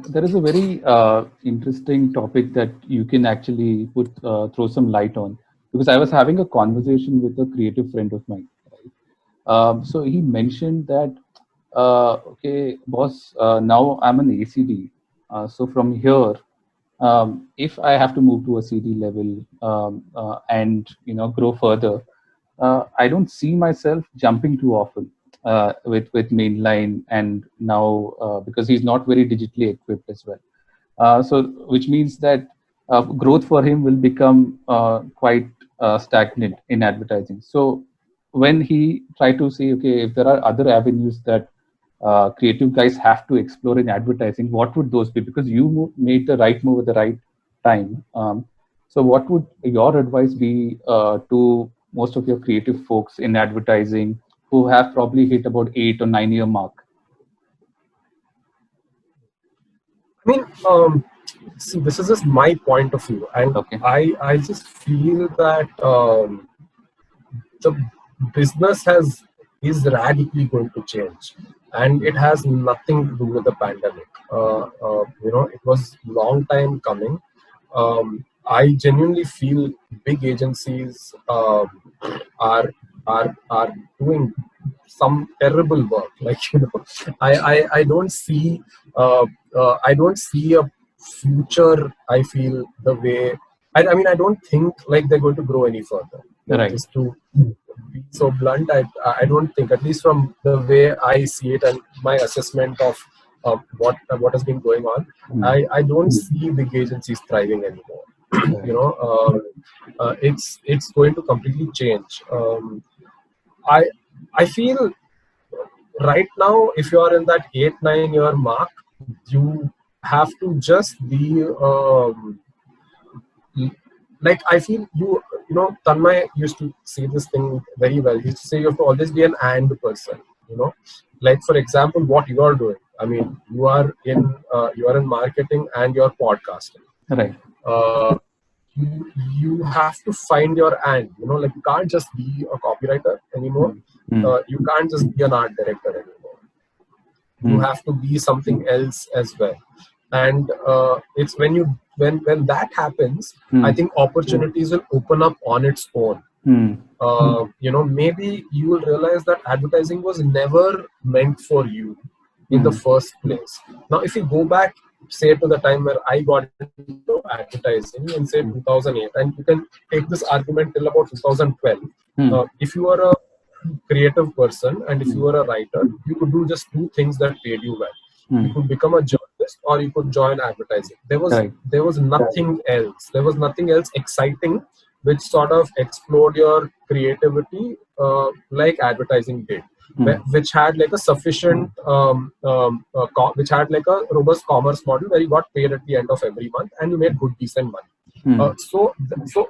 There is a very interesting topic that you can actually throw some light on, because I was having a conversation with a creative friend of mine. Right? So he mentioned that, okay, boss, now I'm an ACD. So from here, if I have to move to a CD level and grow further, I don't see myself jumping too often with mainline, and now because he's not very digitally equipped as well. So which means that growth for him will become quite stagnant in advertising. So when he tried to say, okay, if there are other avenues that creative guys have to explore in advertising, what would those be? Because you made the right move at the right time. So what would your advice be to most of your creative folks in advertising who have probably hit about 8 or 9 year mark? I mean, see, this is just my point of view, and Okay. I just feel that the business is radically going to change, and it has nothing to do with the pandemic. It was long time coming. I genuinely feel big agencies are doing some terrible work. Like, I don't see a future. I feel the way. I mean, I don't think like they're going to grow any further. Right. Just to be so blunt, I don't think, at least from the way I see it and my assessment of what has been going on, I don't see big agencies thriving anymore. It's going to completely change. I feel right now, if you are in that 8-9 year mark, you have to just be like, I feel Tanmay used to say this thing very well. He used to say you have to always be an and person. Like, for example, what you are doing. I mean, you are in marketing and you're podcasting. Right. You have to find your and. Like, you can't just be a copywriter anymore. You can't just be an art director anymore. You have to be something else as well. And it's when that happens, I think opportunities will open up on its own. Maybe you will realize that advertising was never meant for you in the first place. Now, if you go back, say, to the time where I got into advertising in, say, 2008, and you can take this argument till about 2012. If you are a creative person and if you were a writer, you could do just two things that paid you well. You could become a journalist or you could join advertising. There was nothing else. There was nothing else exciting which sort of explored your creativity like advertising did, which had like a sufficient, which had like a robust commerce model where you got paid at the end of every month and you made good, decent money. So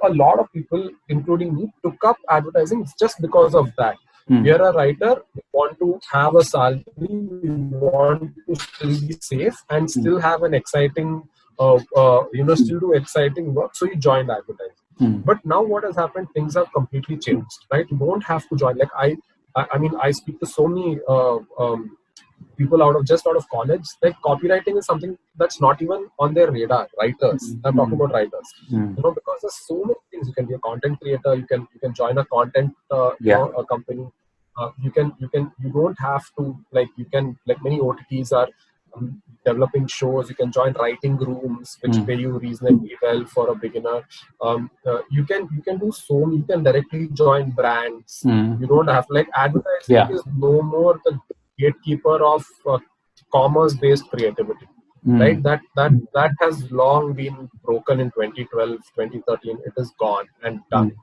a lot of people, including me, took up advertising just because of that. We are a writer, we want to have a salary, we want to still be safe and still have an exciting, still do exciting work. So you joined advertising. But now what has happened, things have completely changed, right? You don't have to join. Like, I mean, I speak to so many people out of college. Like, copywriting is something that's not even on their radar. Writers, I'm talking about writers, because there's so many things. You can be a content creator. You can join a content a company. You don't have to, like, many OTTs are developing shows. You can join writing rooms which pay you reasonably well for a beginner. You can do so many. You can directly join brands. You don't have, like, advertising is no more the gatekeeper of commerce-based creativity, right? That has long been broken in 2012, 2013. It is gone and done.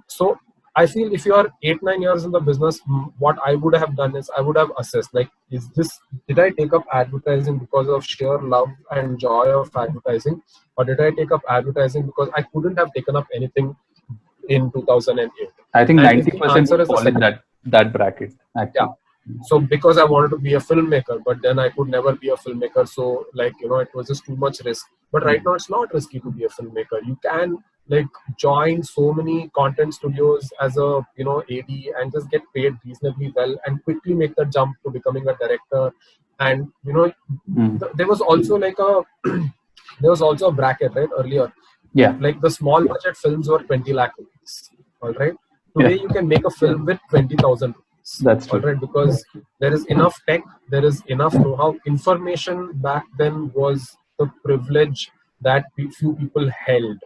So I feel if you are 8-9 years in the business, what I would have done is I would have assessed, like, did I take up advertising because of sheer love and joy of advertising, or did I take up advertising because I couldn't have taken up anything in 2008? I think 90% would fall in that bracket, actually. Yeah. So because I wanted to be a filmmaker, but then I could never be a filmmaker. So, like, it was just too much risk. But right now it's not risky to be a filmmaker. You can like join so many content studios as a AD and just get paid reasonably well and quickly make the jump to becoming a director. And Mm. there was also like a there was also a bracket, right, earlier. Yeah. Like the small budget films were 20 lakh rupees. All right. Today Yeah. you can make a film with 20,000 rupees. That's All true. right. Because there is enough tech, there is enough know how. Information back then was the privilege that few people held.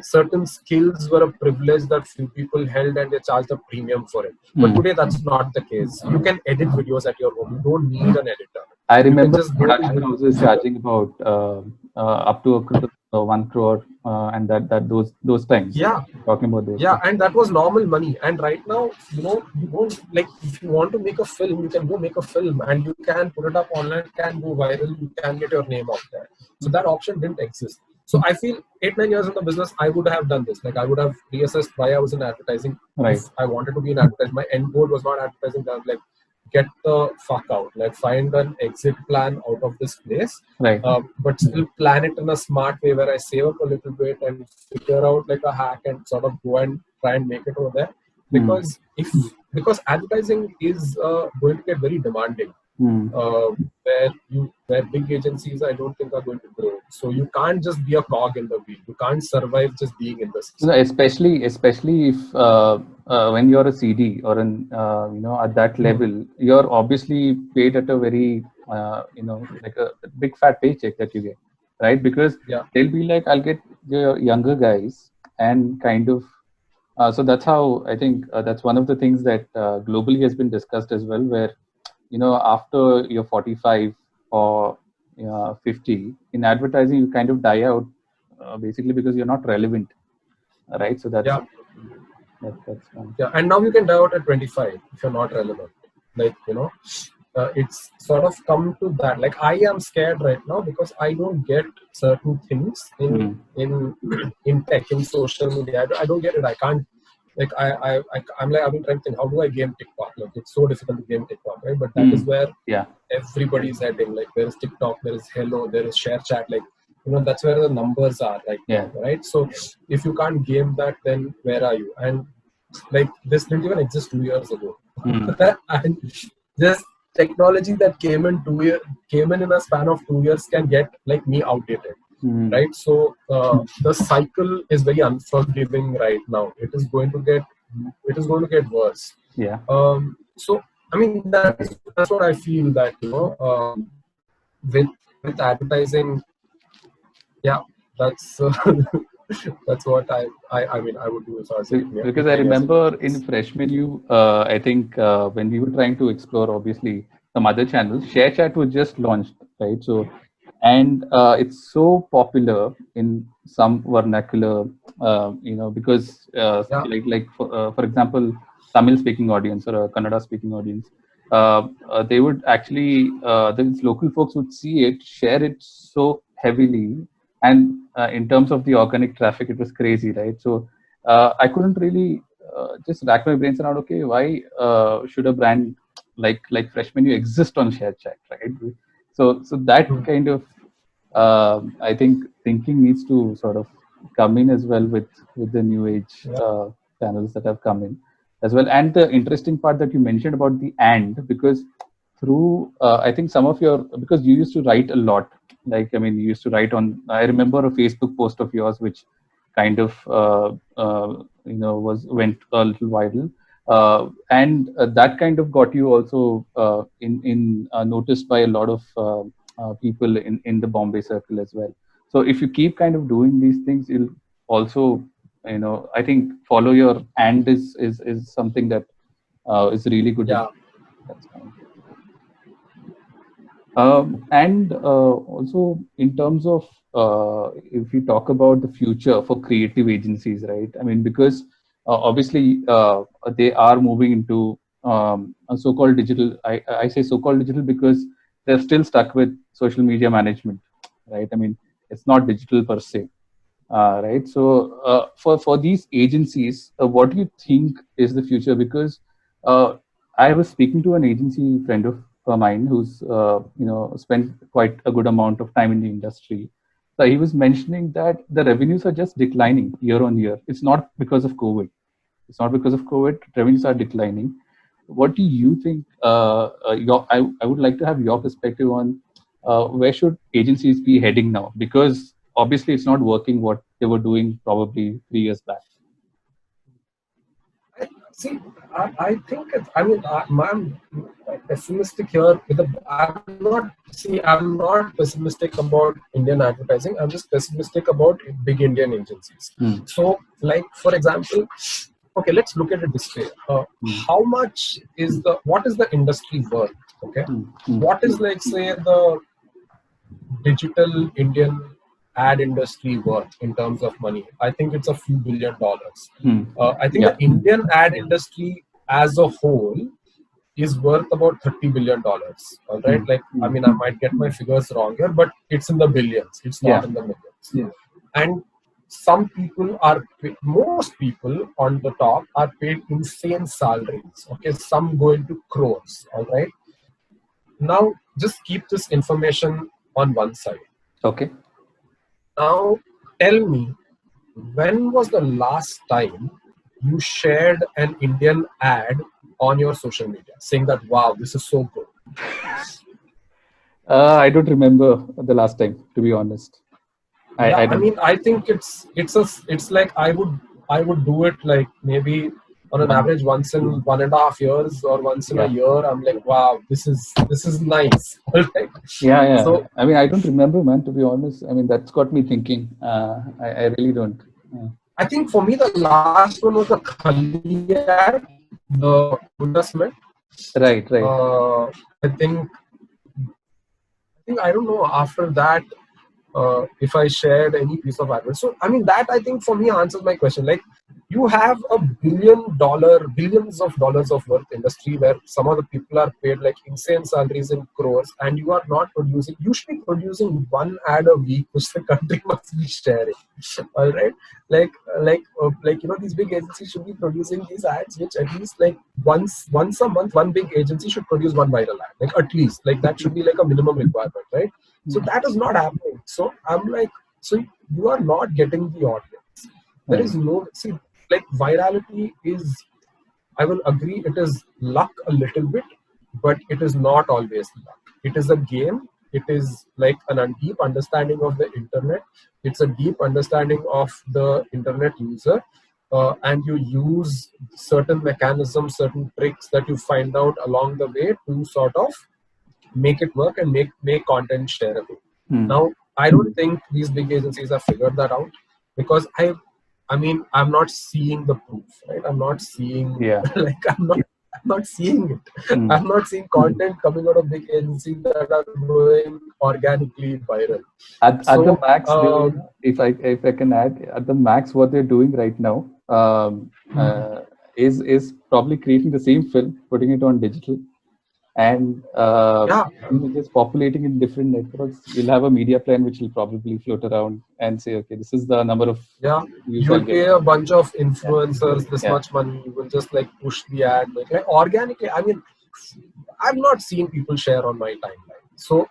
Certain skills were a privilege that few people held and they charged a premium for it. But Mm. today that's not the case. You can edit videos at your home. You don't need an editor. I You can remember just go to production houses YouTube. charging about up to 1 crore, and that those times. Yeah, Talking about those yeah, times. and that was normal money. And right now, you don't, like, if you want to make a film, you can go make a film and you can put it up online, it can go viral, you can get your name out there. So that option didn't exist. So I feel 8-9 years in the business, I would have done this. Like, I would have reassessed why I was in advertising. If Right. I wanted to be in advertising, my end goal was not advertising. I was like, get the fuck out. Like, find an exit plan out of this place, Right. but still plan it in a smart way where I save up a little bit and figure out like a hack and sort of go and try and make it over there. Mm. Because advertising is going to get very demanding, Mm. where big agencies I don't think are going to grow. So you can't just be a cog in the wheel. You can't survive just being in the No, system. especially if when you're a CD or an at that level, you're obviously paid at a very like a big fat paycheck that you get, right? Because Yeah, they'll be like, I'll get the younger guys and kind of. So that's how I think that's one of the things that globally has been discussed as well, where after you're 45 or 50 in advertising, you kind of die out basically because you're not relevant, right? So that's yeah, that's one. yeah. And now you can die out at 25 if you're not relevant. Like, it's sort of come to that. Like, I am scared right now because I don't get certain things Mm. in tech, in social media. I don't get it. I can't. Like, I'm like, I've been trying to think, how do I game TikTok? Like, it's so difficult to game TikTok, right? But that is Mm. where Yeah. everybody's heading. Like, there is TikTok, there is Hello, there is Share Chat. Like, that's where the numbers are right Yeah. now, right? So if you can't game that, then where are you? And like, this didn't even exist 2 years ago. Mm. And just technology that came in a span of 2 years can get like me outdated, Mm. right? So the cycle is very unforgiving right now. It is going to get worse. Yeah. So I mean, that's what I feel, that with advertising, yeah, that's that's what I mean I would do if I was Because eight I nine years in the remember in business. freshman you, I think when we were trying to explore, obviously some other channels, ShareChat was just launched, right? So, and it's so popular in some vernacular, because Yeah, for example, Tamil speaking audience or a Kannada speaking audience, they would actually the local folks would see it, share it so heavily, and in terms of the organic traffic, it was crazy, right? So I couldn't really just rack my brains around. Okay, why should a brand like Fresh Menu exist on ShareChat, right? So that mm, kind of I think thinking needs to sort of come in as well with the new age yeah, channels that have come in as well. And the interesting part that you mentioned about the because through I think some of your, because you used to write a lot. Like, I mean, you used to write on. I remember a Facebook post of yours which kind of was went a little viral, and that kind of got you also in noticed by a lot of people in the Bombay circle as well. So if you keep kind of doing these things, you'll also, I think follow your and is something that is really good to do. yeah, That's fine. And also in terms of if you talk about the future for creative agencies, right? I mean, because obviously they are moving into a so-called digital. I say so-called digital because they're still stuck with social media management, right? I mean, it's not digital per se, right? So for these agencies, what do you think is the future? Because uh, I was speaking to an agency friend of mine who's spent quite a good amount of time in the industry, So he was mentioning that the revenues are just declining year on year. It's not because of COVID. It's not because of COVID. Revenues are declining. What do you think? I would like to have your perspective on where should agencies be heading now? Because obviously it's not working what they were doing probably 3 years back. See, I think it's, I mean, I'm pessimistic here. I'm not pessimistic about Indian advertising. I'm just pessimistic about big Indian agencies. So, like for example, okay, let's look at it this way. How much is what is the industry worth? Okay, what is, like, say, the digital Indian ad industry worth in terms of money? I think it's a few $1 billion. I think the Indian ad industry as a whole is worth about $30 billion. All right, like, I mean, I might get my figures wrong here, but it's in the billions. It's not in the millions. And some people most people on the top are paid insane salaries. Okay, some go into crores. All right. Now, just keep this information on one side. Okay. Now, tell me, when was the last time you shared an Indian ad on your social media saying that, wow, this is so good? I don't remember the last time, to be honest. I mean, I think it's like I would do it like maybe on an average once in 1.5 years or once in a year. I'm like, wow, this is nice. Right? Yeah. So, I mean, I don't remember, man, to be honest. I mean, that's got me thinking. I really don't. I think for me, the last one was the Khali ad, the investment. Right. I think I don't know after that if I shared any piece of advice. So I mean, that I think for me answers my question. Like, you have a billions of dollars of worth industry where some of the people are paid like insane salaries in crores, and you are not producing. You should be producing one ad a week, which the country must be sharing. All right, these big agencies should be producing these ads, which at least like once a month, one big agency should produce one viral ad. Like, at least, like, that should be like a minimum requirement, right? So that is not happening. So I'm like, so you are not getting the audience. There is no, see, like, virality is, I will agree, it is luck a little bit, but it is not always luck. It is a game. It is like a deep understanding of the internet. It's a deep understanding of the internet user. And you use certain mechanisms, certain tricks that you find out along the way to sort of make it work and make content shareable. Now, I don't think these big agencies have figured that out, because I mean, I'm not seeing the proof, right? I'm not seeing like I'm not seeing it. I'm not seeing content coming out of big agencies that are going organically viral. At the max, if I can add, at the max, what they're doing right now is probably creating the same film, putting it on digital, and just populating in different networks. You'll have a media plan which will probably float around and say, okay, this is the number of you will pay a bunch of influencers this much money. You will just like push the ad like organically. I mean, I've not seen people share on my timeline. So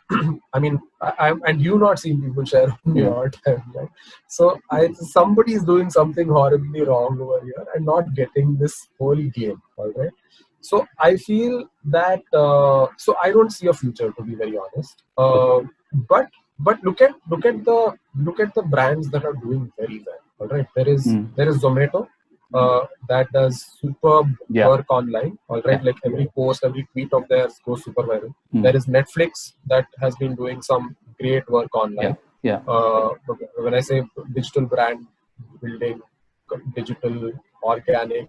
I mean, and you not seen people share on your timeline. So somebody is doing something horribly wrong over here and not getting this whole game. All right. So I feel that so I don't see a future, to be very honest. But look at the brands that are doing very well. All right, there is Zomato that does superb work online. All right, like every post, every tweet of theirs goes super viral. There is Netflix that has been doing some great work online. When I say digital brand building, digital organic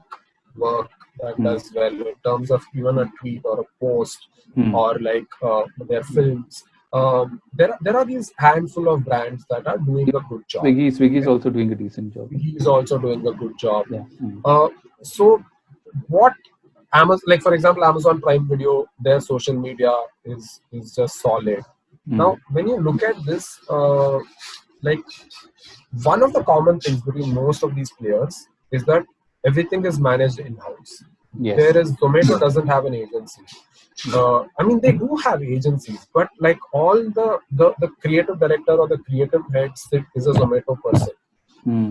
work that does well in terms of even a tweet or a post or like their films. There are these handful of brands that are doing a good job. Swiggy is also doing a decent job. He is also doing a good job. So what Amazon, like for example, Amazon Prime Video, their social media is just solid. Now, when you look at this, like one of the common things between most of these players is that everything is managed in-house. Whereas Zomato doesn't have an agency. I mean, they do have agencies, but like all the creative director or the creative head is a Zomato person.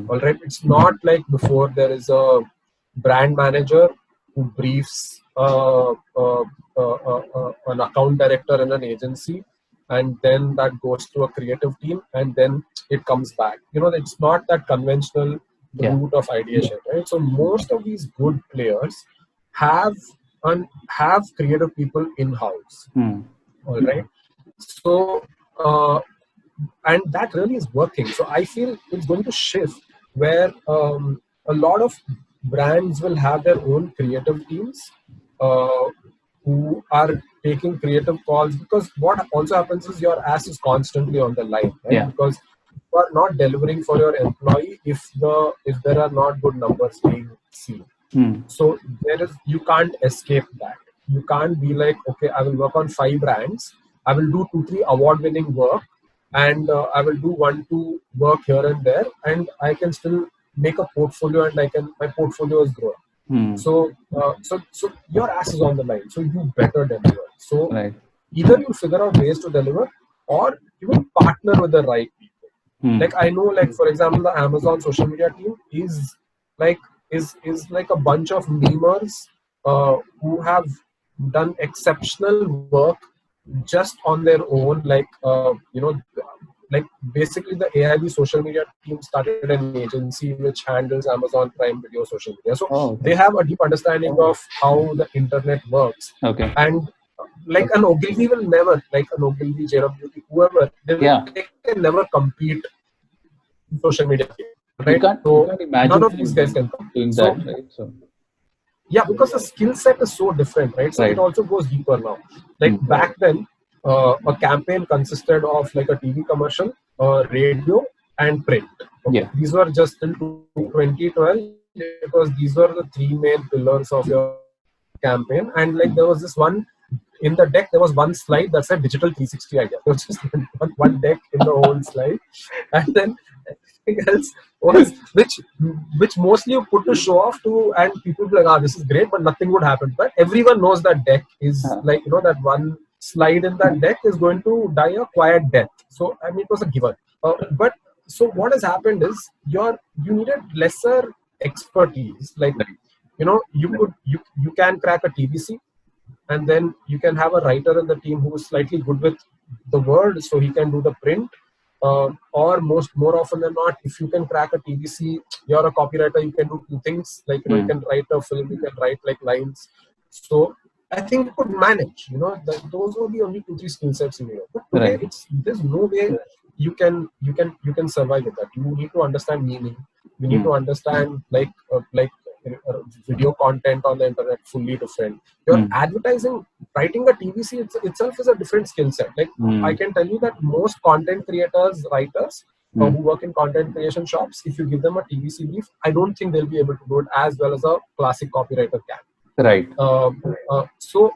All right, it's not like before there is a brand manager who briefs an account director in an agency, and then that goes to a creative team, and then it comes back. It's not that conventional route of ideation, right? So most of these good players have have creative people in-house. All right. So and that really is working. So I feel it's going to shift where a lot of brands will have their own creative teams uh, who are taking creative calls, because what also happens is your ass is constantly on the line, right? Because you are not delivering for your employee if there are not good numbers being seen. So you can't escape that. You can't be like, okay, I will work on 5 brands, I will do 2-3 award winning work, and I will do 1-2 work here and there, and I can still make a portfolio, and my portfolio is growing. So your ass is on the line, so you better deliver. So either you figure out ways to deliver, or you will partner with the right people. Like I know, like for example, the Amazon social media team like is like a bunch of memers who have done exceptional work just on their own. Like basically the AIB social media team started an agency which handles Amazon Prime Video social media. So they have a deep understanding of how the internet works. And like an Ogilvy will never, like an Ogilvy, JWT, whoever, they can never compete in social media. Right? You can't imagine none of these guys can doing that, right? Yeah, because the skill set is so different, right? So it also goes deeper now. Like back then, a campaign consisted of like a TV commercial, radio, and print. Okay? These were just till 2012, because these were the 3 main pillars of your campaign. And like there was this one in the deck, there was one slide that said digital 360 idea. There was just one deck in the whole slide, and then everything else was which mostly you put to show off to, and people would be like, this is great, but nothing would happen. But everyone knows that deck is like, that one slide in that deck is going to die a quiet death. So I mean, it was a given. But so what has happened is you needed lesser expertise. Like, you can crack a TVC, and then you can have a writer in the team who is slightly good with the word, so he can do the print. Or more often than not, if you can crack a TVC, you're a copywriter, you can do 2 things. Like, you can write a film, you can write like lines. So I think you could manage, those were the only 2-3 skill sets in here. But today there's no way you can survive with that. You need to understand meaning. You need to understand like video content on the internet, fully different. Your advertising, writing a TVC itself is a different skill set. Like I can tell you that most content creators, writers who work in content creation shops, if you give them a TVC brief, I don't think they'll be able to do it as well as a classic copywriter can. Right. So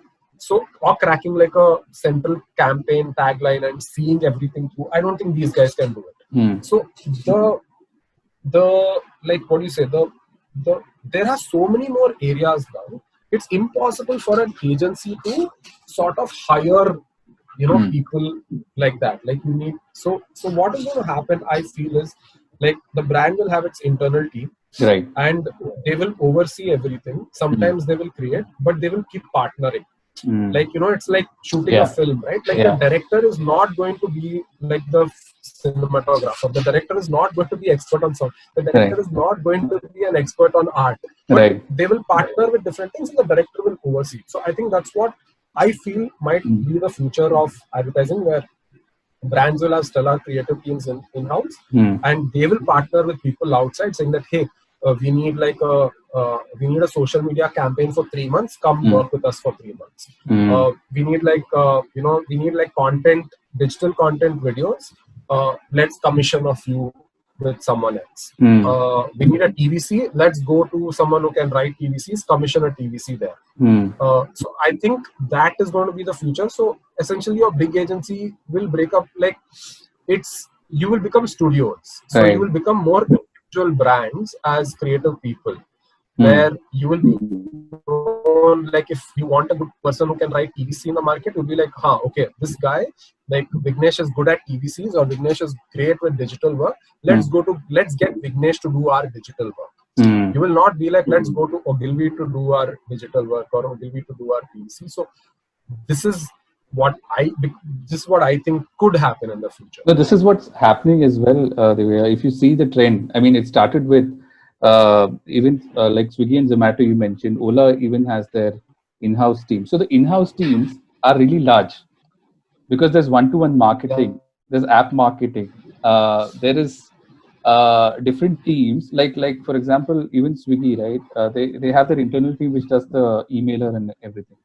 or cracking like a central campaign tagline and seeing everything through, I don't think these guys can do it. So the like, what do you say, there are so many more areas now. It's impossible for an agency to sort of hire people like that. Like you need, so what is going to happen, I feel, is like the brand will have its internal team, right, and they will oversee everything. Sometimes they will create, but they will keep partnering. Like, it's like shooting a film, right? Like the director is not going to be like the cinematographer. The director is not going to be expert on sound. The director is not going to be an expert on art. But they will partner with different things, and the director will oversee. So I think that's what I feel might be the future of advertising, where brands will have stellar creative teams in-house, and they will partner with people outside saying that, hey, we need a social media campaign for 3 months. Come work with us for 3 months. We need digital content videos. Let's commission a few with someone else. We need a TVC. Let's go to someone who can write TVCs. Commission a TVC there. So I think that is going to be the future. So essentially, your big agency will break up. Like you will become studios. So you will become more individual brands as creative people, where you will be your own known, like if you want a good person who can write TVC in the market, would be like, okay, this guy, like Vignesh is good at TVCs, or Vignesh is great with digital work. Let's get Vignesh to do our digital work. Mm. You will not be like, let's go to Ogilvy to do our digital work, or Ogilvy to do our TVC. So this is what I think could happen in the future. No, this is what's happening as well, Devaiah. If you see the trend, I mean, it started with even like Swiggy and Zomato, you mentioned. Ola even has their in-house team. So the in-house teams are really large because there's one-to-one Yeah, marketing, there's app marketing, there is different teams. Like for example, even Swiggy, right? They have their internal team which does the emailer and everything.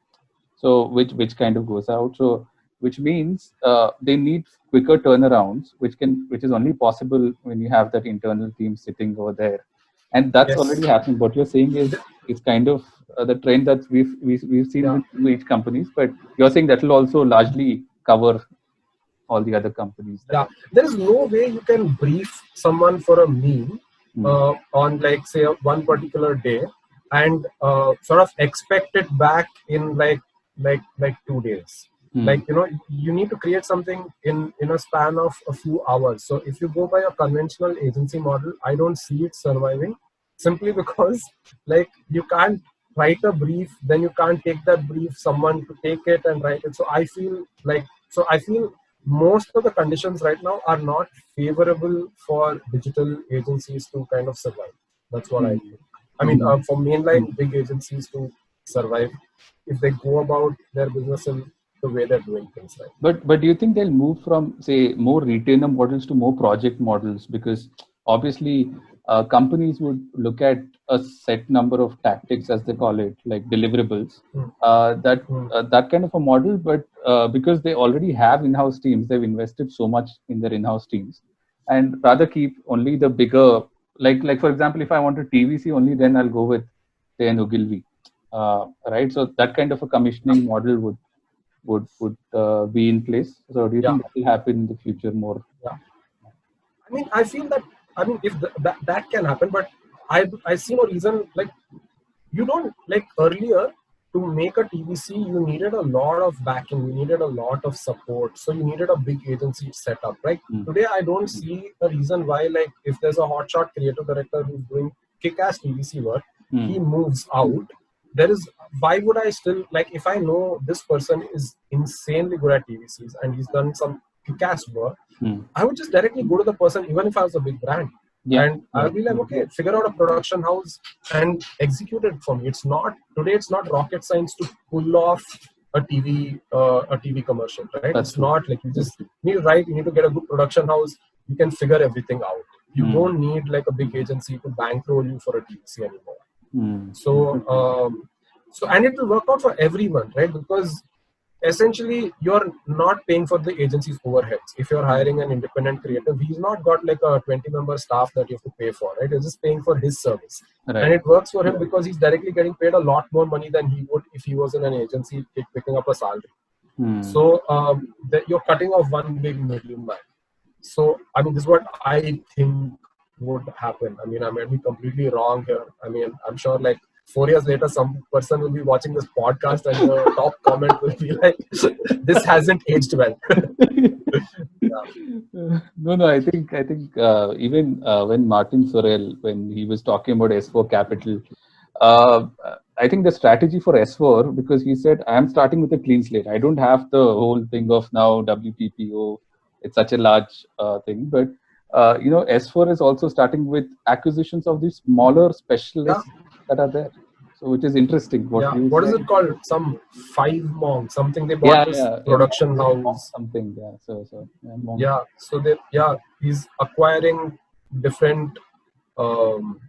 So which kind of goes out. So which means they need quicker turnarounds, which is only possible when you have that internal team sitting over there, and that's yes, already happening. What you're saying is kind of the trend that we've seen yeah, with new age companies, but you're saying that will also largely cover all the other companies that yeah. are. There is no way you can brief someone for a meme Hmm. on, like, say, one particular day, and sort of expect it back in like 2 days. Hmm. Like, you need to create something in a span of a few hours. So if you go by a conventional agency model, I don't see it surviving, simply because, like, you can't write a brief, then you can't take that brief someone to take it and write it. So I feel most of the conditions right now are not favorable for digital agencies to kind of survive. That's what I Hmm. think. I mean, Hmm. for mainline big agencies to survive, if they go about their business in the way they're doing things right. But do you think they'll move from, say, more retainer models to more project models? Because obviously companies would look at a set number of tactics, as they call it, like deliverables. Mm, mm, That kind of a model, but because they already have in-house teams, they've invested so much in their in-house teams, and rather keep only the bigger, like for example, if I want a TVC only, then I'll go with say an Ogilvy, right? So that kind of a commissioning model would be in place. So do you yeah, think that will happen in the future more? yeah. I mean, I feel that. I mean, if that can happen, but I see no reason. Like, you don't, like, earlier, to make a TVC, you needed a lot of backing, you needed a lot of support, so you needed a big agency set up, right? Mm. Today I don't see a reason why, like, if there's a hotshot creative director who's doing kick-ass TVC work, he Mm. moves out. There is, why would I still, like, if I know this person is insanely good at TVCs and he's done some kick-ass work, Mm. I would just directly go to the person, even if I was a big brand. Yeah, And yeah. I'll be like, okay, figure out a production house and execute it for me. It's not rocket science to pull off a TV commercial, right? That's It's true. not like you just need to write, you need to get a good production house, you can figure everything out. You Mm. don't need like a big agency to bankroll you for a TVC anymore. Mm. So and it will work out for everyone, right? Because essentially you're not paying for the agency's overheads. If you're hiring an independent creative, he's not got like a 20-member staff that you have to pay for, right? You're just paying for his service, and Right. it works for him because he's directly getting paid a lot more money than he would if he was in an agency picking up a salary. Mm. So you're cutting off one big middleman. So I mean, this is what I think would happen. I mean, I might be completely wrong here. I mean, I'm sure like 4 years later, some person will be watching this podcast and the top comment will be like, "This hasn't aged well." Yeah, No. I think even when Martin Sorrell, when he was talking about S4 Capital, uh, I think the strategy for S4, because he said, I am starting with a clean slate. I don't have the whole thing of now WPPO. It's such a large thing, but S4 is also starting with acquisitions of these smaller yeah, specialists that are there. So which is interesting. What yeah. you What is said. it called? Some five monk something. They bought Yeah, this yeah, production house. something. Yeah, so yeah, Yeah, so he's acquiring different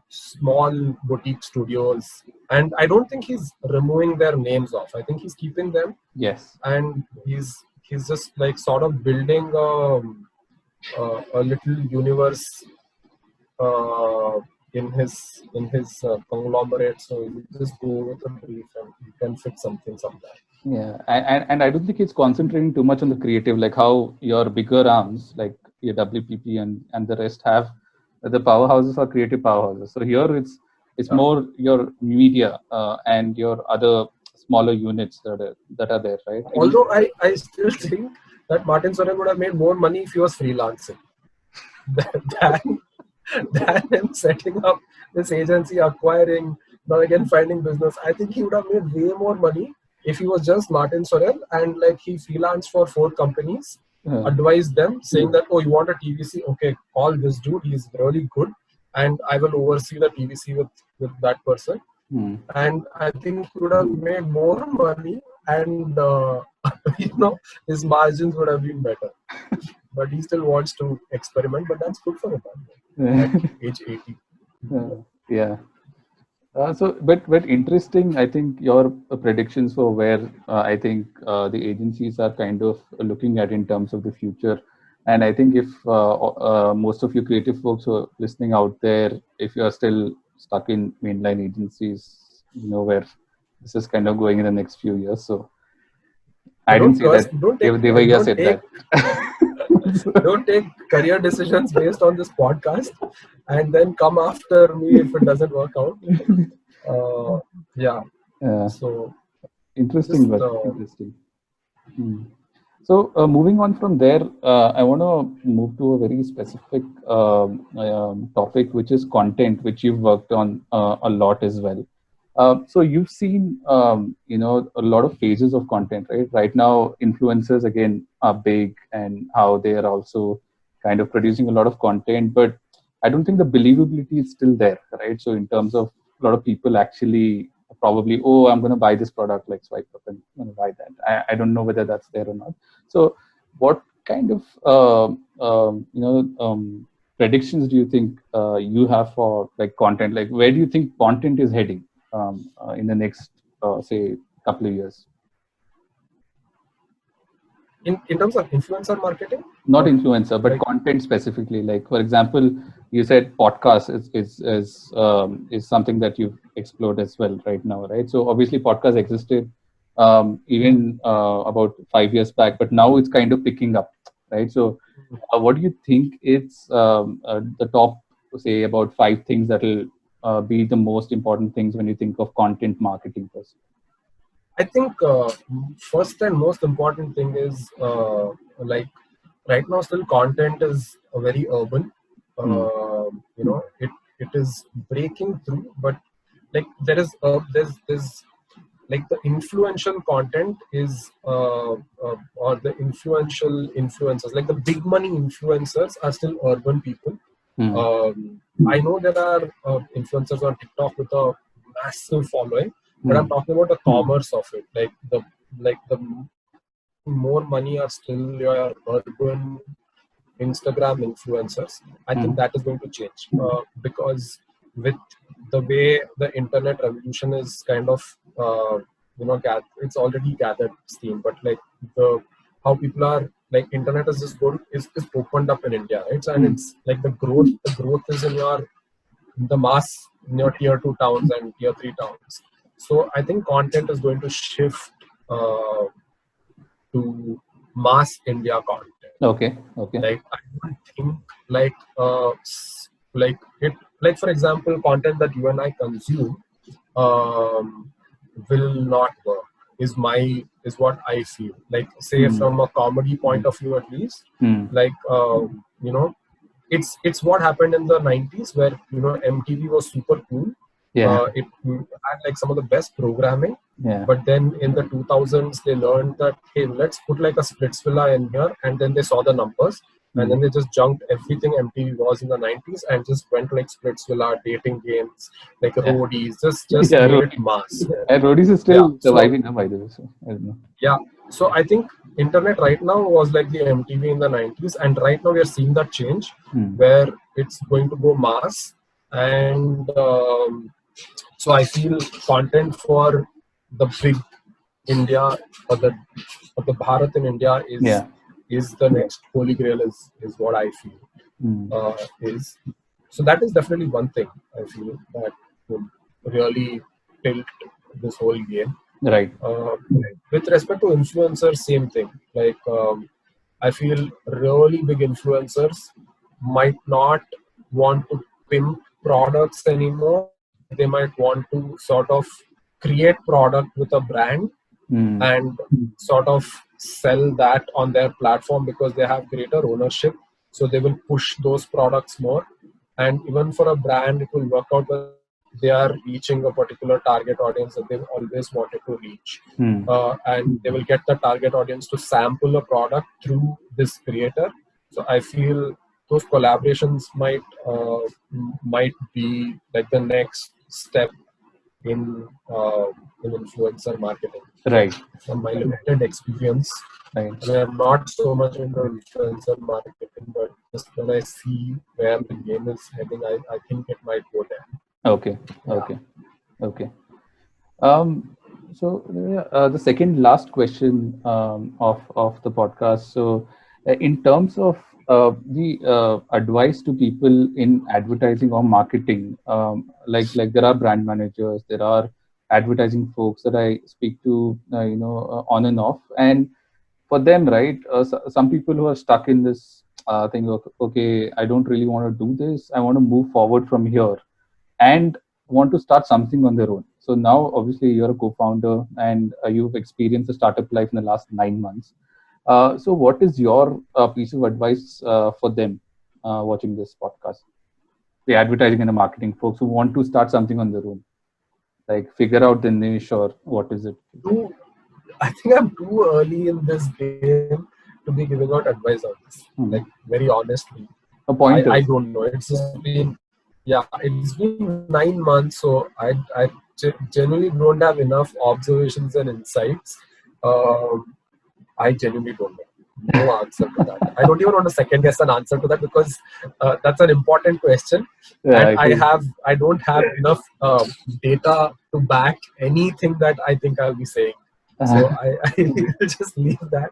small boutique studios, and I don't think he's removing their names off. I think he's keeping them, yes. and he's just like sort of building a little universe in his conglomerate. So you just go with a brief and you can fit something somewhere. Yeah, and I don't think it's concentrating too much on the creative, like how your bigger arms, like your WPP and the rest, have the powerhouses are creative powerhouses. So here it's Yeah, more your media and your other smaller units that are there, right? Even Although I still think that Martin Sorrell would have made more money if he was freelancing than, than him setting up this agency, acquiring, now again finding business. I think he would have made way more money if he was just Martin Sorrell and like he freelanced for 4 companies, advised them saying that, oh, you want a TVC? Okay, call this dude. He's really good, and I will oversee the TVC with that person. And I think he would have made more money, and his margins would have been better. But he still wants to experiment, but that's good for him at age 80. yeah. But interesting. I think your predictions for where I think the agencies are kind of looking at in terms of the future. And I think if most of you creative folks who are listening out there, if you are still stuck in mainline agencies, you know where this is kind of going in the next few years. So I didn't Don't say that. trust. Don't take. Devaiah Don't said take. that. Don't take career decisions based on this podcast, and then come after me if it doesn't work out. Yeah. So Interesting, just but interesting. So moving on from there, I want to move to a very specific topic, which is content, which you've worked on a lot as well. So you've seen, a lot of phases of content, right? Right now, influencers again are big, and how they are also kind of producing a lot of content, but I don't think the believability is still there, right? So in terms of a lot of people actually probably, oh, I'm going to buy this product, like swipe up and I'm going to buy that. I don't know whether that's there or not. So what kind of predictions do you think you have for like content? Like where do you think content is heading in the next say couple of years? in terms of influencer marketing, Not or influencer, but like content specifically. Like for example, you said podcast is something that you've explored as well right now, right? So obviously podcast existed even about 5 years back, but now it's kind of picking up, right? So what do you think is the top, say, about 5 things that will be the most important things when you think of content marketing person? I think first and most important thing is like right now still content is very urban. It is breaking through, but like there's like the influential content is or the influential influencers, like the big money influencers are still urban people. I know there are influencers on TikTok with a massive following, but I'm talking about the commerce of it. Like the people making more money are still your urban Instagram influencers. I think that is going to change because with the way the internet revolution is kind of it's already gathered steam, but like the how people are like internet is just good is opened up in India, right? So, and it's like the growth is in the mass in your tier 2 towns and tier 3 towns. So I think content is going to shift to mass India content. Okay. Like I don't think like it like for example content that you and I consume um, will not work is what I feel. Like say from a comedy point of view at least, like it's what happened in the 90s where MTV was super cool. It had like some of the best programming, but then in the 2000s they learned that hey, let's put like a Splitsvilla in here, and then they saw the numbers, and then they just junked everything MTV was in the 90s and just went like Splitsvilla, dating games, like roadies, just made it mass. And roadies is still surviving, by the way. So I don't know. Yeah. So I think internet right now was like the MTV in the 90s, and right now we are seeing that change where it's going to go mass, and so I feel content for the big India or the Bharat in India is the next holy grail is what I feel is. So that is definitely one thing I feel that would really tilt this whole game. Right. With respect to influencers, same thing. Like I feel really big influencers might not want to pimp products anymore. Like they might want to sort of create product with a brand Mm. and sort of sell that on their platform because they have greater ownership. So they will push those products more. And even for a brand, it will work out well if they are reaching a particular target audience that they've always wanted to reach. Mm. And they will get the target audience to sample a product through this creator. So I feel those collaborations might be like the next step in influencer marketing. Like Right. from my limited experience, Right. I mean, I'm not so much into influencer marketing, but just when I see where the game is heading, I think it might go there. Okay. Yeah. Okay. Okay. Um, the second last question of the podcast. So, in terms of the advice to people in advertising or marketing, like there are brand managers, there are advertising folks that I speak to, on and off, and for them, right, some people who are stuck in this thing of, okay, I don't really want to do this. I want to move forward from here and want to start something on their own. So now, obviously, you're a co-founder and you've experienced the startup life in the last 9 months. So, what is your piece of advice for them watching this podcast? The advertising and the marketing folks who want to start something on their own, like figure out the niche or what is it? Too, I think I'm too early in this game to be giving out advice on this. Like very honestly, A I pointers. don't know. It's just been, yeah, it's been 9 months, so I genuinely don't have enough observations and insights. Um, I genuinely don't know. No answer to that. I don't even want to second guess an answer to that because that's an important question, Yeah, and I think. I don't have enough data to back anything that I think I'll be saying. So I will just leave that,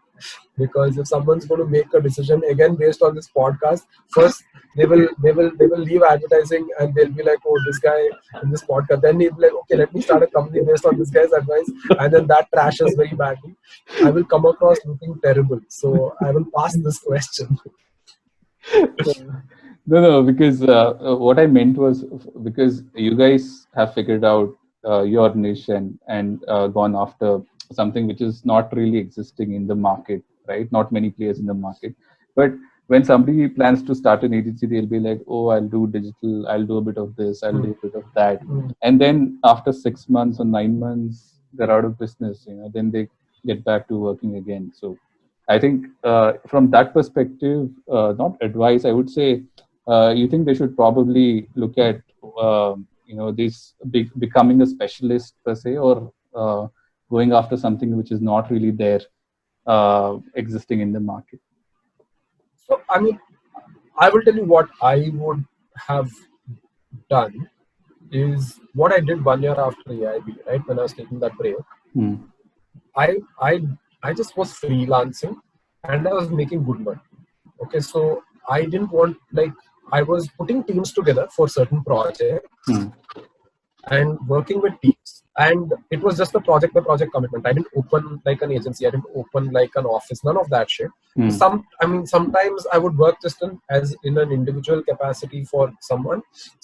because if someone's going to make a decision again based on this podcast, first they will leave advertising and they'll be like, oh, this guy in this podcast. Then he'll be like, okay, let me start a company based on this guy's advice, and then that trashes very badly. I will come across looking terrible. So I will pass this question. No, because what I meant was because you guys have figured out your niche and gone after something which is not really existing in the market, right? Not many players in the market. But when somebody plans to start an agency, they'll be like, "Oh, I'll do digital. I'll do a bit of this. I'll do a bit of that." And then after 6 months or 9 months, they're out of business. Then they get back to working again. So I think from that perspective, not advice, I would say, you think they should probably look at, this becoming a specialist per se, or going after something which is not really there, existing in the market. So I mean, I will tell you what I would have done is what I did 1 year after AIB, right? When I was taking that break, Hmm. I I I just was freelancing and I was making good money. Okay, so I didn't want, like, I was putting teams together for certain projects Hmm. and working with teams, and it was just a project by project commitment. I didn't open like an agency, I didn't open like an office, none of that shit. Hmm. Sometimes I would work just as in an individual capacity for someone.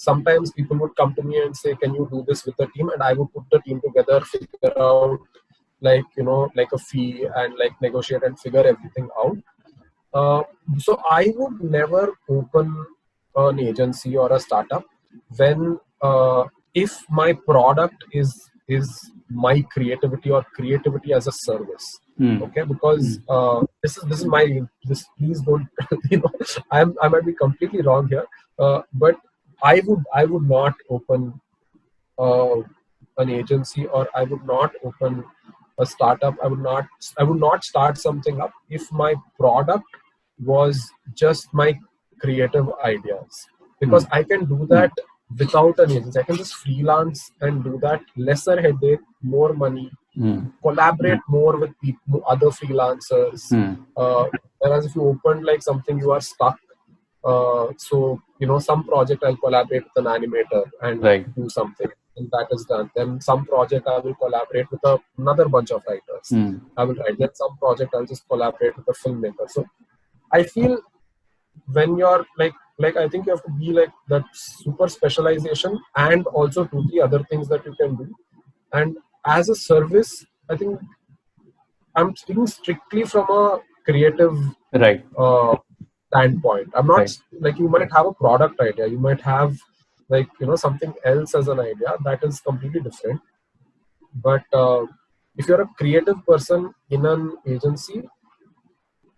Sometimes people would come to me and say, can you do this with the team, and I would put the team together, figure out, like, like a fee, and like negotiate and figure everything out. uh, so I would never open an agency or a startup when if my product is my creativity or creativity as a service. Hmm. Okay, because this is my, this, please don't I might be completely wrong here, but I would not open uh, an agency, or I would not open a startup. I would not start something up if my product was just my creative ideas, Hmm. because I can do that without an agency. I can just freelance and do that, lesser headache, more money, Hmm. collaborate more with people, other freelancers. Hmm. uh, Whereas if you open like something, you are stuck. So some project I'll collaborate with an animator and Right. do something, and that is done. Then some project I will collaborate with another bunch of writers. Hmm. I will write. Then some project I'll just collaborate with a filmmaker. So I feel when you're like I think you have to be like that super specialization, and also 2 3 other things that you can do. And as a service, I think I'm speaking strictly from a creative Right. uh, standpoint. I'm not Right. like, you might have a product idea, you might have like, something else as an idea that is completely different. But if you're a creative person in an agency,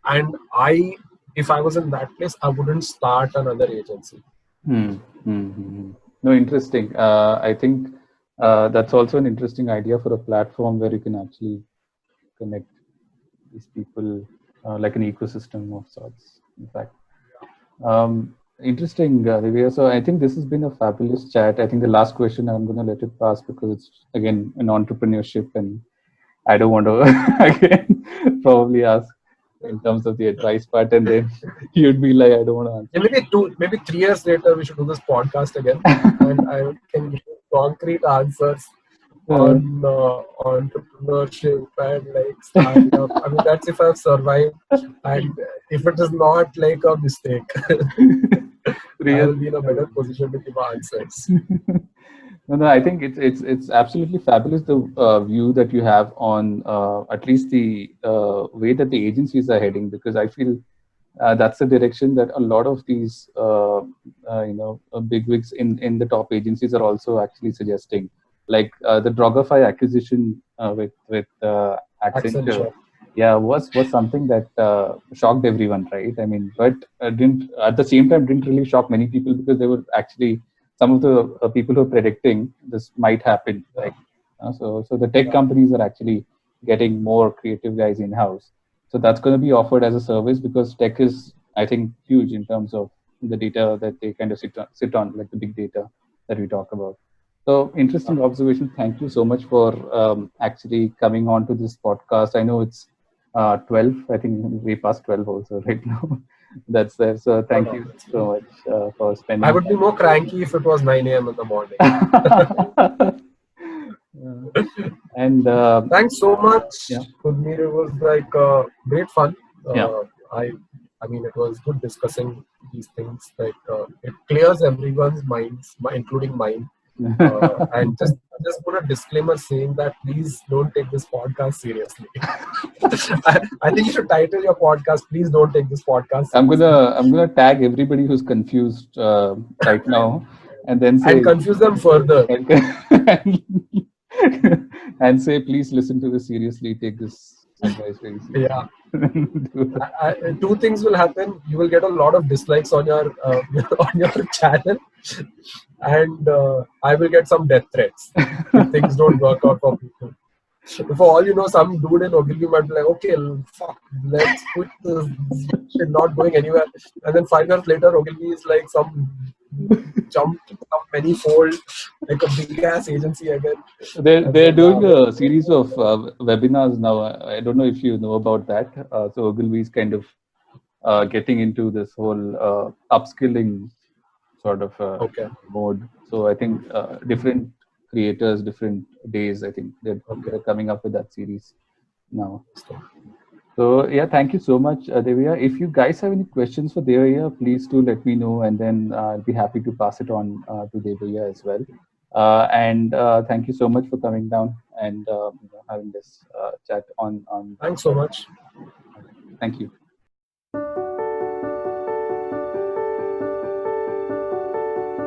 and if I was in that place, I wouldn't start another agency. Hmm. Hmm. Hmm. No, interesting. I think that's also an interesting idea for a platform where you can actually connect these people like an ecosystem of sorts. In fact, interesting, Divya. So I think this has been a fabulous chat. I think the last question I'm going to let it pass because it's again an entrepreneurship, and I don't want to again probably ask in terms of the advice part, and then you'd be like, I don't want Yeah, maybe 3 years later, we should do this podcast again, to and I can give you concrete answers answer. on entrepreneurship and like startup. I mean, that's if I've survived, and if it is not like a mistake, Three I years will be in a better position to give answers. No, no, I think it's absolutely fabulous the view that you have on at least the way that the agencies are heading, because I feel that's the direction that a lot of these bigwigs in the top agencies are also actually suggesting. Like the Drogify acquisition with Accenture, Accenture. yeah, was something that shocked everyone, right? I mean, but didn't at the same time didn't really shock many people because they were actually some of the people who are predicting this might happen. Yeah, Like, so the tech yeah, companies are actually getting more creative guys in house. So that's going to be offered as a service because tech is, I think, huge in terms of the data that they kind of sit on, like the big data that we talk about. So yeah. interesting observation. Thank you so much for actually coming on to this podcast. I know it's 12. I think we passed 12 also right now. That's there. So No, thank no, you it's so fine. much for I spending would be time. more cranky if it was 9 a.m. in the morning. Yeah. And Thanks so much, yeah, Kudmir. It was like great fun. yeah. I, I mean, it was good discussing these things. Like it clears everyone's minds, including mine. And just put a disclaimer saying that please don't take this podcast seriously. I think you should title your podcast, "Please don't take this podcast seriously," I'm gonna tag everybody who's confused right now, and then and say confuse them further. and, and say please listen to this seriously. Take this advice very Yeah. seriously. Do that. Two things will happen. You will get a lot of dislikes on your on your channel, and I will get some death threats if things don't work out for people. For all you know, some dude in Ogilvy might be like, "Okay, fuck, let's quit this shit, not going anywhere." And then 5 years later, Ogilvy is like some jumped up many-fold, like a big ass agency again. And They're then yeah, doing a series of webinars now. I don't know if you know about that. So Ogilvy is kind of getting into this whole upskilling sort of okay, mode. So I think different creators, different days. I think okay. they're coming up with that series now. So yeah, thank you so much, Devaiah. If you guys have any questions for Devaiah, please do let me know, and then I'll be happy to pass it on to Devaiah as well. And thank you so much for coming down and having this chat on. Thanks so much. Thank you.